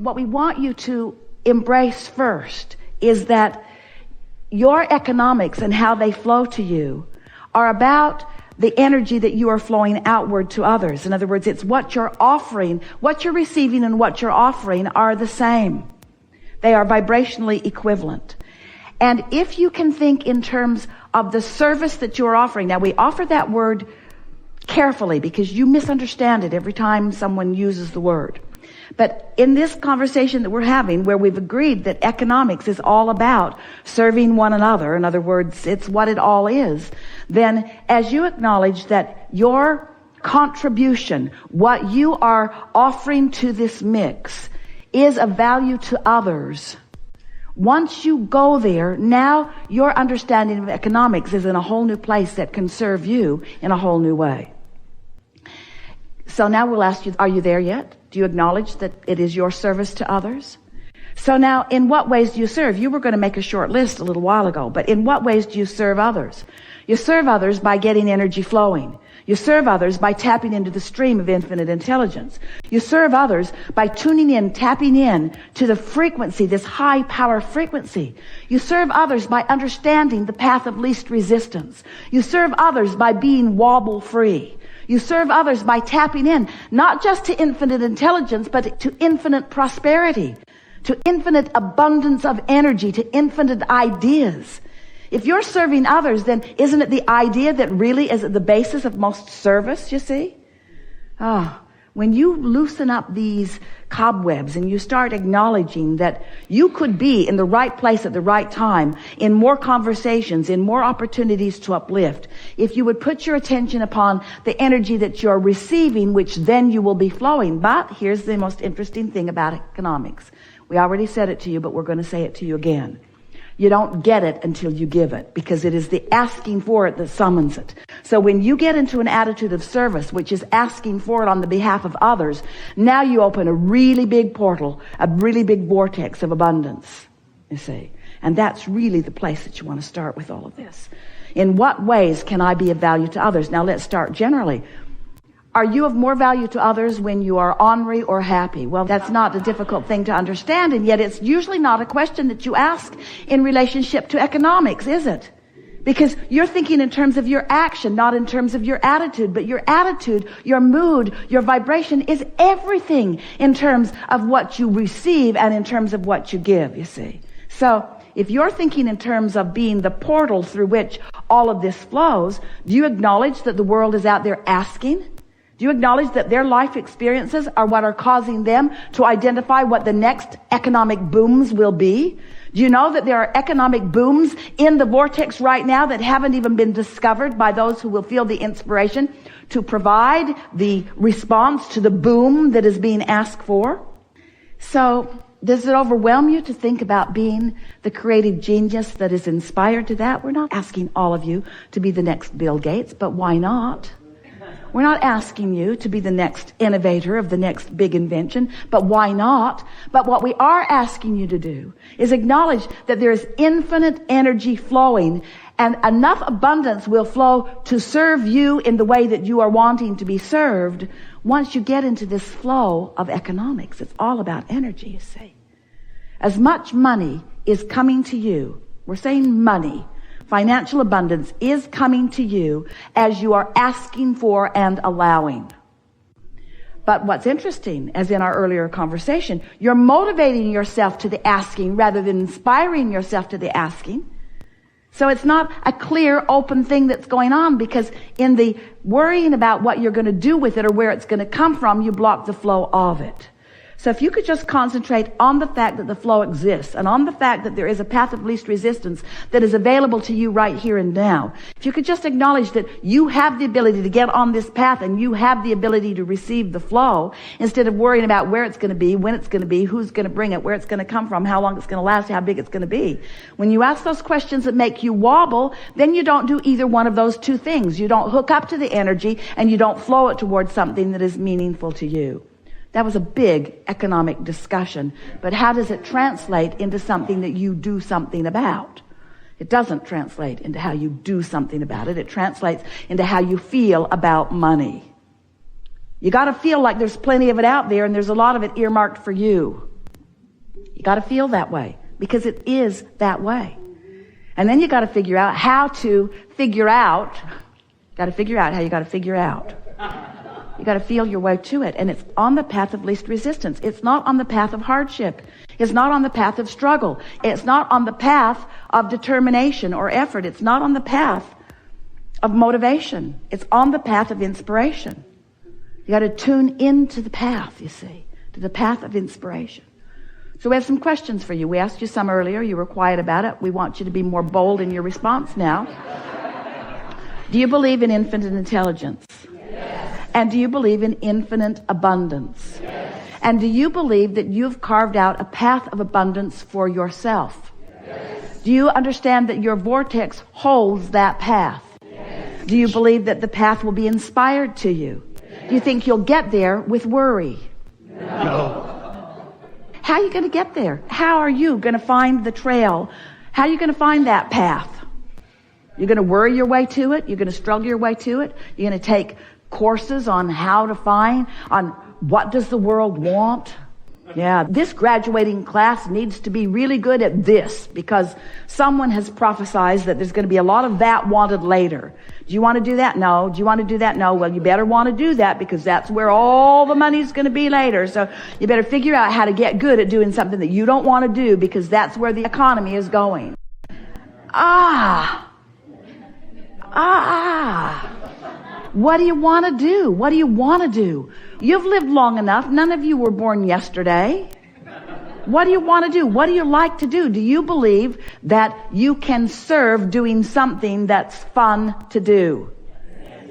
what we want you to embrace first is that your economics and how they flow to you are about the energy that you are flowing outward to others. In other words, it's what you're offering, what you're receiving and what you're offering are the same. They are vibrationally equivalent. And if you can think in terms of the service that you're offering, now we offer that word carefully because you misunderstand it every time someone uses the word. But in this conversation that we're having, where we've agreed that economics is all about serving one another, in other words, it's what it all is, then as you acknowledge that your contribution, what you are offering to this mix, is of value to others, once you go there, now your understanding of economics is in a whole new place that can serve you in a whole new way. So now we'll ask you, are you there yet? Do you acknowledge that it is your service to others? So now, in what ways do you serve? You were going to make a short list a little while ago, but in what ways do you serve others? You serve others by getting energy flowing. You serve others by tapping into the stream of infinite intelligence. You serve others by tuning in, tapping in to the frequency, this high power frequency. You serve others by understanding the path of least resistance. You serve others by being wobble free. You serve others by tapping in, not just to infinite intelligence, but to infinite prosperity, to infinite abundance of energy, to infinite ideas. If you're serving others, then isn't it the idea that really is at the basis of most service, you see? When you loosen up these cobwebs and you start acknowledging that you could be in the right place at the right time, in more conversations, in more opportunities to uplift, if you would put your attention upon the energy that you're receiving, which then you will be flowing. But here's the most interesting thing about economics. We already said it to you, but we're going to say it to you again. You don't get it until you give it, because it is the asking for it that summons it. So when you get into an attitude of service, which is asking for it on the behalf of others, now you open a really big portal, a really big vortex of abundance, you see. And that's really the place that you want to start with all of this. In what ways can I be of value to others? Now let's start generally. Are you of more value to others when you are ornery or happy? Well, that's not a difficult thing to understand, and yet it's usually not a question that you ask in relationship to economics, is it? Because you're thinking in terms of your action, not in terms of your attitude. But your attitude, your mood, your vibration is everything in terms of what you receive and in terms of what you give, you see. So if you're thinking in terms of being the portal through which all of this flows, do you acknowledge that the world is out there asking? Do you acknowledge that their life experiences are what are causing them to identify what the next economic booms will be? Do you know that there are economic booms in the vortex right now that haven't even been discovered by those who will feel the inspiration to provide the response to the boom that is being asked for? So does it overwhelm you to think about being the creative genius that is inspired to that? We're not asking all of you to be the next Bill Gates, but why not? We're not asking you to be the next innovator of the next big invention, but why not? But what we are asking you to do is acknowledge that there is infinite energy flowing, and enough abundance will flow to serve you in the way that you are wanting to be served once you get into this flow of economics. It's all about energy, you see. As much money is coming to you, we're saying money, financial abundance is coming to you as you are asking for and allowing. But what's interesting, as in our earlier conversation, you're motivating yourself to the asking rather than inspiring yourself to the asking. So it's not a clear, open thing that's going on, because in the worrying about what you're going to do with it or where it's going to come from, you block the flow of it. So if you could just concentrate on the fact that the flow exists and on the fact that there is a path of least resistance that is available to you right here and now. If you could just acknowledge that you have the ability to get on this path and you have the ability to receive the flow, instead of worrying about where it's going to be, when it's going to be, who's going to bring it, where it's going to come from, how long it's going to last, how big it's going to be. When you ask those questions that make you wobble, then you don't do either one of those two things. You don't hook up to the energy and you don't flow it towards something that is meaningful to you. That was a big economic discussion, but how does it translate into something that you do something about? It doesn't translate into how you do something about it. It translates into how you feel about money. You got to feel like there's plenty of it out there and there's a lot of it earmarked for you. You got to feel that way because it is that way. And then you got to figure out how to figure out. Got to figure out how you got to figure out. You got to feel your way to it. And it's on the path of least resistance. It's not on the path of hardship. It's not on the path of struggle. It's not on the path of determination or effort. It's not on the path of motivation. It's on the path of inspiration. You got to tune into the path, you see, to the path of inspiration. So we have some questions for you. We asked you some earlier. You were quiet about it. We want you to be more bold in your response now. Do you believe in infinite intelligence? Yes. And do you believe in infinite abundance? Yes. And do you believe that you've carved out a path of abundance for yourself? Yes. Do you understand that your vortex holds that path? Yes. Do you believe that the path will be inspired to you? Yes. Do you think you'll get there with worry? No. How are you going to get there? How are you going to find the trail? How are you going to find that path? You're going to worry your way to it? You're going to struggle your way to it? You're going to take courses on how to find, on what does the world want? Yeah, this graduating class needs to be really good at this because someone has prophesied that there's going to be a lot of that wanted later. Do you want to do that? No. Do you want to do that? No. Well, you better want to do that because that's where all the money's going to be later. So you better figure out how to get good at doing something that you don't want to do because that's where the economy is going. What do you want to do? What do you want to do? You've lived long enough. None of you were born yesterday. What do you want to do? What do you like to do? Do you believe that you can serve doing something that's fun to do?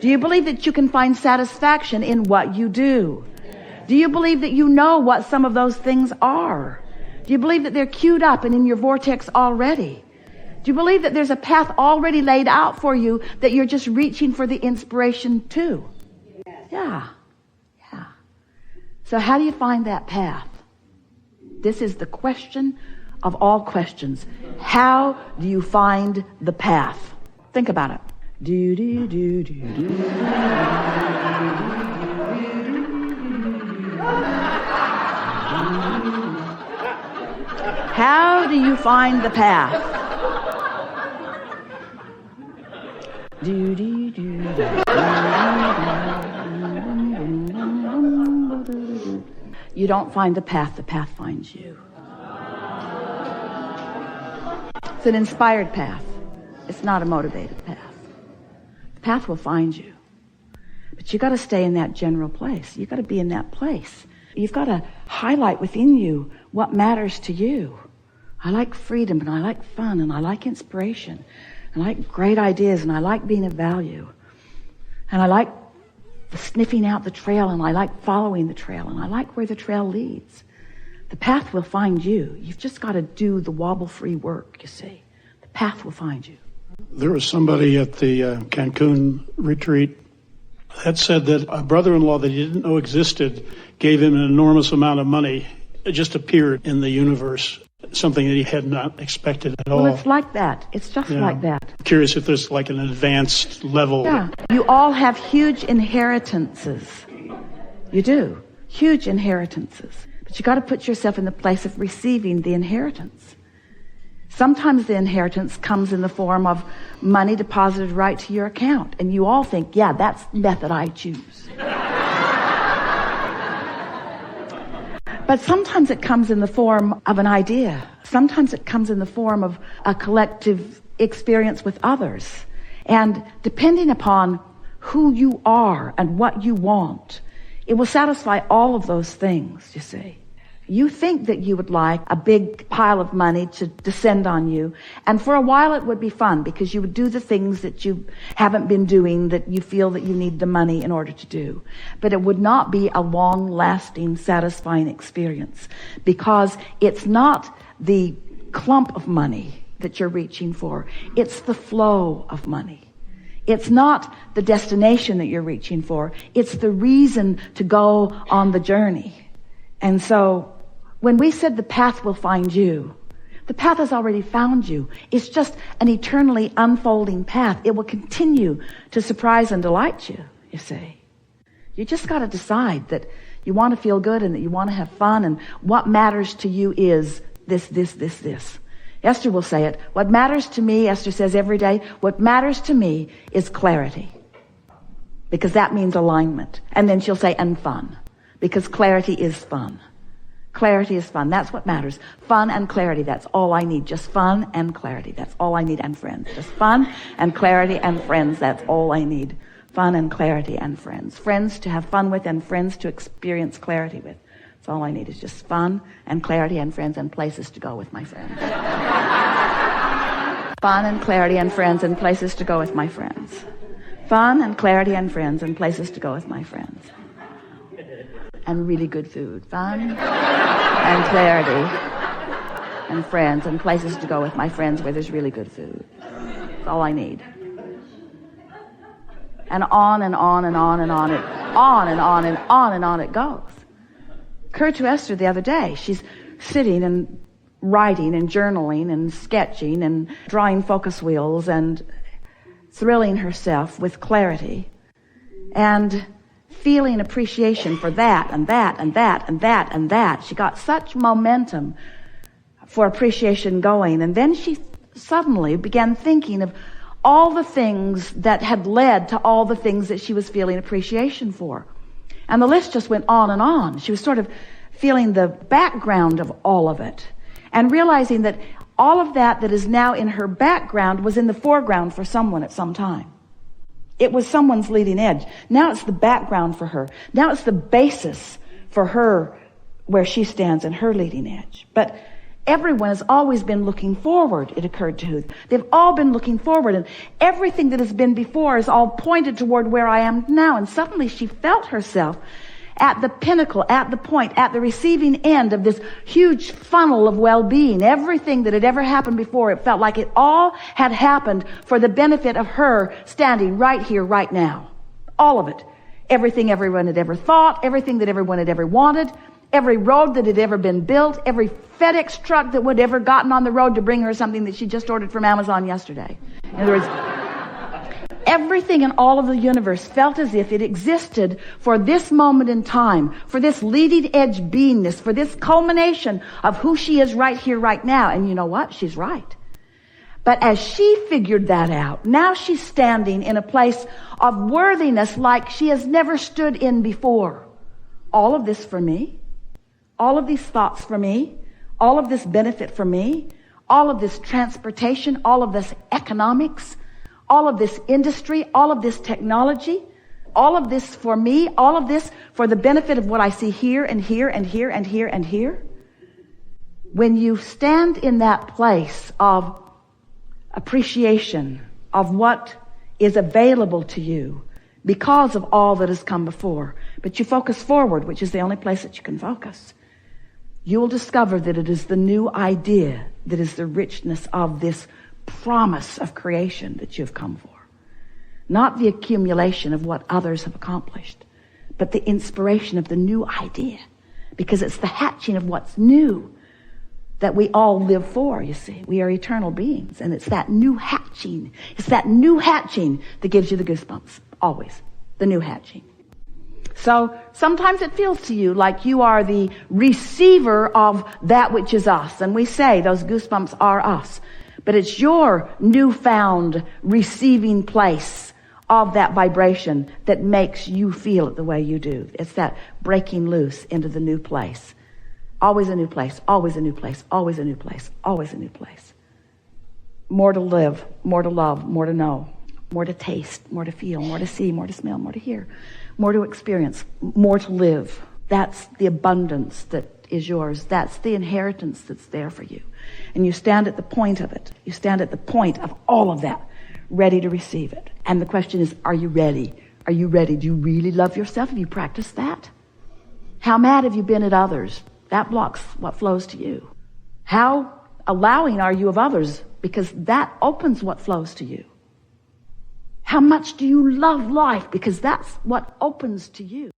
Do you believe that you can find satisfaction in what you do? Do you believe that you know what some of those things are? Do you believe that they're queued up and in your vortex already? Do you believe that there's a path already laid out for you that you're just reaching for the inspiration to? Yeah. So how do you find that path? This is the question of all questions. How do you find the path? Think about it. How do you find the path? You don't find the path finds you. It's an inspired path. It's not a motivated path. The path will find you. But you got to stay in that general place. You got to be in that place. You've got to highlight within you what matters to you. I like freedom and I like fun and I like inspiration. I like great ideas and I like being of value. And I like sniffing out the trail and I like following the trail and I like where the trail leads. The path will find you. You've just got to do the wobble-free work, you see. The path will find you. There was somebody at the Cancun retreat that said that a brother-in-law that he didn't know existed gave him an enormous amount of money. It just appeared in the universe. Something that he had not expected at all. Well, it's like that. It's just like that. I'm curious if there's like an advanced level. Yeah. You all have huge inheritances. You do. Huge inheritances. But you got to put yourself in the place of receiving the inheritance. Sometimes the inheritance comes in the form of money deposited right to your account. And you all think, yeah, that's the method I choose. But sometimes it comes in the form of an idea. Sometimes it comes in the form of a collective experience with others. And depending upon who you are and what you want, it will satisfy all of those things, you see. You think that you would like a big pile of money to descend on you. And for a while it would be fun because you would do the things that you haven't been doing that you feel that you need the money in order to do. But it would not be a long-lasting, satisfying experience because it's not the clump of money that you're reaching for. It's the flow of money. It's not the destination that you're reaching for. It's the reason to go on the journey. And so when we said the path will find you, the path has already found you. It's just an eternally unfolding path. It will continue to surprise and delight you, you see. You just got to decide that you want to feel good and that you want to have fun, and what matters to you is this. Esther will say it. What matters to me, Esther says every day, what matters to me is clarity. Because that means alignment. And then she'll say, and fun. Because clarity is fun. Clarity is fun. That's what matters. Fun and clarity. That's all I need. Just fun and clarity. That's all I need. And friends. Just fun and clarity and friends. That's all I need. Fun and clarity and friends. Friends to have fun with and friends to experience clarity with. That's all I need is just fun and clarity and friends and places to go with my friends. Fun and clarity and friends and places to go with my friends. Fun and clarity and friends and places to go with my friends. And really good food. Fun and clarity and friends and places to go with my friends where there's really good food. That's all I need. And on and on and on and on it goes. Occurred to Esther the other day. She's sitting and writing and journaling and sketching and drawing focus wheels and thrilling herself with clarity and feeling appreciation for that and that and that and that and that. She got such momentum for appreciation going, and then she suddenly began thinking of all the things that had led to all the things that she was feeling appreciation for. And the list just went on and on. She was sort of feeling the background of all of it and realizing that all of that is now in her background was in the foreground for someone at some time. It was someone's leading edge. Now it's the background for her. Now it's the basis for her where she stands in her leading edge. But everyone has always been looking forward, it occurred to her. They've all been looking forward, and everything that has been before is all pointed toward where I am now. And suddenly she felt herself at the pinnacle, at the point, at the receiving end of this huge funnel of well-being. Everything that had ever happened before, it felt like it all had happened for the benefit of her standing right here, right now. All of it. Everything everyone had ever thought, everything that everyone had ever wanted, every road that had ever been built, every FedEx truck that would ever gotten on the road to bring her something that she just ordered from Amazon yesterday. In other words, everything in all of the universe felt as if it existed for this moment in time, for this leading edge beingness, for this culmination of who she is right here, right now. And you know what? She's right. But as she figured that out, now she's standing in a place of worthiness like she has never stood in before. All of this for me, all of these thoughts for me, all of this benefit for me, all of this transportation, all of this economics, all of this industry, all of this technology, all of this for me, all of this for the benefit of what I see here and here and here and here and here. When you stand in that place of appreciation of what is available to you because of all that has come before, but you focus forward, which is the only place that you can focus, you will discover that it is the new idea that is the richness of this promise of creation that you've come for. Not the accumulation of what others have accomplished, but the inspiration of the new idea. Because it's the hatching of what's new that we all live for, you see. We are eternal beings, and it's that new hatching. It's that new hatching that gives you the goosebumps. Always. The new hatching. So sometimes it feels to you like you are the receiver of that which is us. And we say those goosebumps are us. But it's your newfound receiving place of that vibration that makes you feel it the way you do. It's that breaking loose into the new place. Always a new place, always a new place, always a new place, always a new place. More to live, more to love, more to know, more to taste, more to feel, more to see, more to smell, more to hear, more to experience, more to live. That's the abundance that is yours. That's the inheritance that's there for you. And you stand at the point of it. You stand at the point of all of that, ready to receive it. And the question is, are you ready? Are you ready? Do you really love yourself? Have you practiced that? How mad have you been at others? That blocks what flows to you. How allowing are you of others? Because that opens what flows to you. How much do you love life? Because that's what opens to you.